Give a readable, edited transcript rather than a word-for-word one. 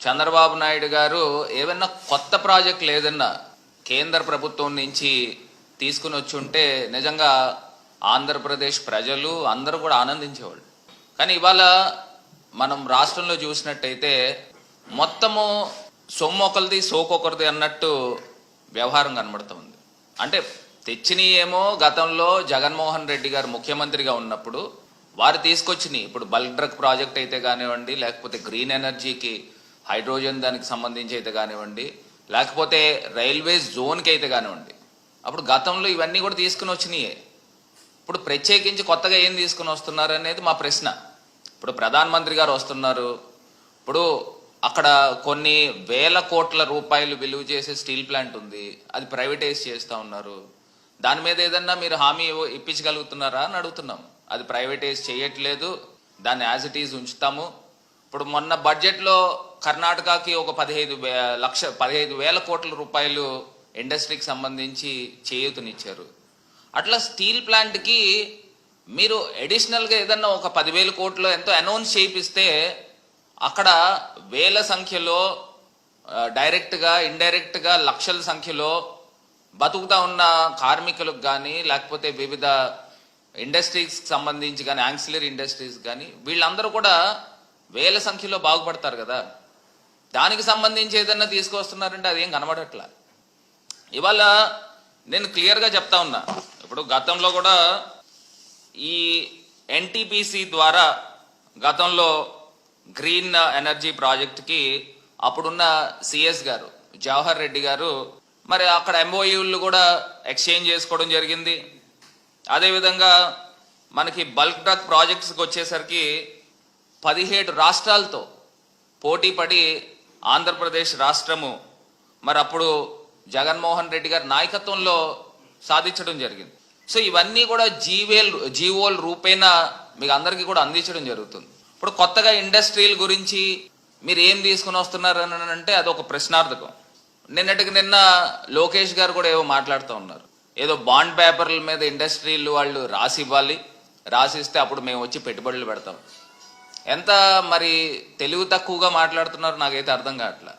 చంద్రబాబు నాయుడు గారు ఏమన్నా కొత్త ప్రాజెక్టులు ఏదన్నా కేంద్ర ప్రభుత్వం నుంచి తీసుకుని వచ్చి ఉంటే నిజంగా ఆంధ్రప్రదేశ్ ప్రజలు అందరూ కూడా ఆనందించేవాళ్ళు. కానీ ఇవాళ మనం రాష్ట్రంలో చూసినట్టయితే మొత్తము సొమ్మొకరిది సోకొకరిది అన్నట్టు వ్యవహారం కనబడుతుంది. అంటే తెచ్చినవి ఏమో గతంలో జగన్మోహన్ రెడ్డి గారు ముఖ్యమంత్రిగా ఉన్నప్పుడు వారు తీసుకొచ్చినాయి. ఇప్పుడు బల్క్ డ్రగ్ ప్రాజెక్ట్ అయితే కానివ్వండి, లేకపోతే గ్రీన్ ఎనర్జీకి హైడ్రోజన్ దానికి సంబంధించి అయితే కానివ్వండి, లేకపోతే రైల్వేస్ జోన్కి అయితే కానివ్వండి, అప్పుడు గతంలో ఇవన్నీ కూడా తీసుకుని వచ్చినాయే. ఇప్పుడు ప్రత్యేకించి కొత్తగా ఏం తీసుకుని వస్తున్నారు అనేది మా ప్రశ్న. ఇప్పుడు ప్రధానమంత్రి గారు వస్తున్నారు, ఇప్పుడు అక్కడ కొన్ని వేల కోట్ల రూపాయలు విలువ చేసే స్టీల్ ప్లాంట్ ఉంది, అది ప్రైవేటైజ్ చేస్తూ ఉన్నారు. దాని మీద ఏదన్నా మీరు హామీ ఇప్పించగలుగుతున్నారా అని అడుగుతున్నాం. అది ప్రైవేటైజ్ చేయట్లేదు, దాన్ని యాజ్ ఇట్ ఈజ్ ఉంచుతాము. ఇప్పుడు మొన్న బడ్జెట్లో కర్ణాటకకి ఒక 15,000 కోట్ల రూపాయలు ఇండస్ట్రీకి సంబంధించి చేయూతనిచ్చారు. అట్లా స్టీల్ ప్లాంట్కి మీరు అడిషనల్గా ఏదన్నా ఒక 10,000 కోట్లు ఎంతో అనౌన్స్ చేయిస్తే అక్కడ వేల సంఖ్యలో డైరెక్ట్గా ఇండైరెక్ట్గా లక్షల సంఖ్యలో బతుకుతా ఉన్న కార్మికులకు కానీ, లేకపోతే వివిధ ఇండస్ట్రీస్కి సంబంధించి కానీ, యాన్సిలరీ ఇండస్ట్రీస్ కానీ, వీళ్ళందరూ కూడా వేల సంఖ్యలో బాగుపడతారు కదా. దానికి సంబంధించి ఏదన్నా తీసుకొస్తున్నారంటే అదేం కనబడట్లా. ఇవాళ నేను క్లియర్గా చెప్తా ఉన్నా, ఇప్పుడు గతంలో కూడా ఈ ఎన్టీపీసీ ద్వారా గతంలో గ్రీన్ ఎనర్జీ ప్రాజెక్ట్కి అప్పుడున్న సిఎస్ గారు జవహర్ రెడ్డి గారు మరి అక్కడ ఎంఓయూలు కూడా ఎక్స్చేంజ్ చేసుకోవడం జరిగింది. అదేవిధంగా మనకి బల్క్ డ్రగ్ ప్రాజెక్ట్స్కి వచ్చేసరికి 17 రాష్ట్రాలతో పోటీ పడి ఆంధ్రప్రదేశ్ రాష్ట్రము మరి అప్పుడు జగన్మోహన్ రెడ్డి గారి నాయకత్వంలో సాధించడం జరిగింది. సో ఇవన్నీ కూడా జీవోల రూపేణా మీకు అందరికీ కూడా అందించడం జరుగుతుంది. ఇప్పుడు కొత్తగా ఇండస్ట్రీల గురించి మీరు ఏం తీసుకుని వస్తున్నారు అని అంటే అదొక ప్రశ్నార్థకం. నిన్న లోకేష్ గారు కూడా ఏవో మాట్లాడుతూ ఉన్నారు, ఏదో బాండ్ పేపర్ల మీద ఇండస్ట్రీలు వాళ్ళు రాసి ఇవ్వాలి, రాసిస్తే అప్పుడు మేము వచ్చి పెట్టుబడులు పెడతాం. ఎంత మరి తెలివి తక్కువగా మాట్లాడుతున్నారు నాకైతే అర్థం కావట్లా.